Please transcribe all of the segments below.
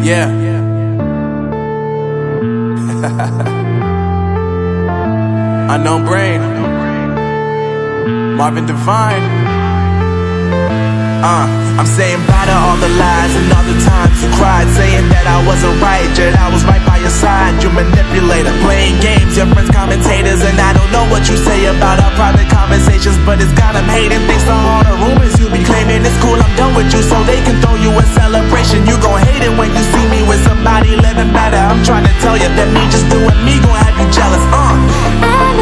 Yeah. Unknown brain. Marvin Divine. I'm saying bye to all the lies and all the times you cried, saying that I wasn't right, yet I was right by your side. You manipulator, playing games, your friends commentators, and I don't know what you say about our private conversations, but it's got them hating. Thanks to all the rumors you be claiming. It's cool, I'm done with you, so they can throw you a celebration. You gon' hate it when you see me with somebody living better. I'm trying to tell you that me just doing me gon' have you jealous. I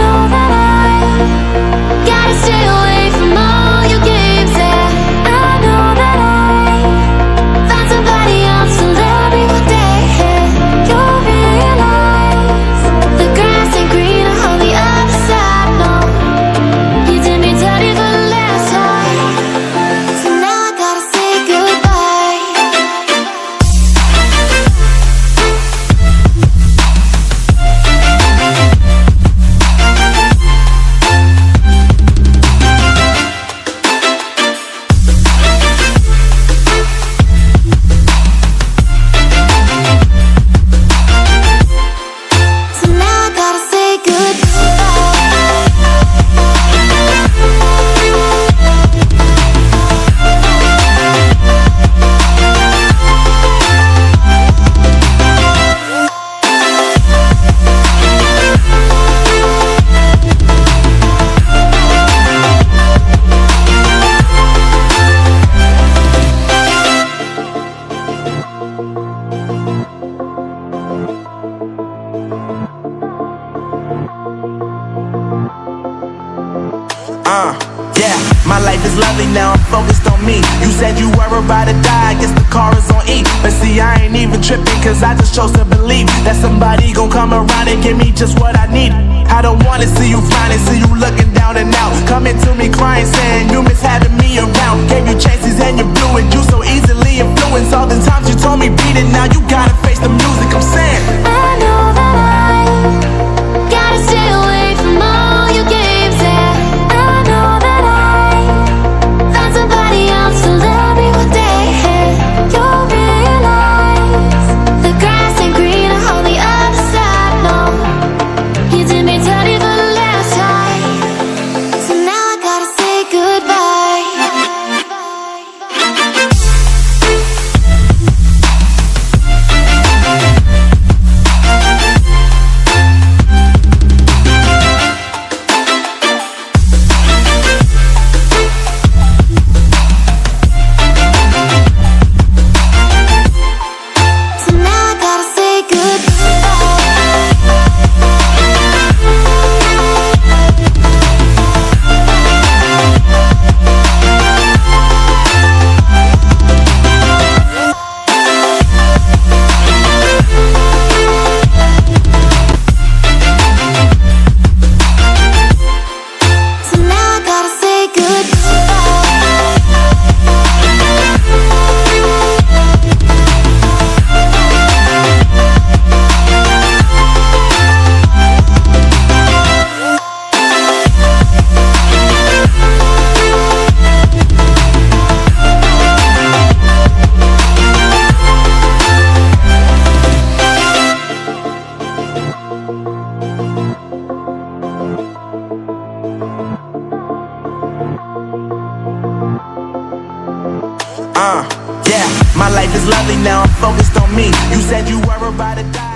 know that I gotta stay away from all your games, yeah. I know that I found somebody else to love me one day, yeah. You'll realize the grass ain't greener on the other side, no. You did me dirty for the last time, so now I gotta say goodbye. So now I gotta say Yeah, my life is lovely now, I'm focused on me. You said you were about to die, I guess the car is on E. But see, I ain't even tripping, cause I just chose to believe that somebody gon' come around and give me just what I need. I don't wanna see you finding, see you looking down and out, coming to me crying, saying you miss having me around. Gave you chances and you blew it, you so easily influenced. All the times you told me beat it, now you gotta face the music. I'm saying I know that I gotta stay away from all your games, yeah. I know that I found somebody else to love me one day, yeah. You'll realize the grass ain't greener on the other side, no. You did me dirty for the last time, so now I gotta say goodbye. So now I gotta say So now I gotta say yeah, my life is lovely now, I'm focused on me. You said you were about to die.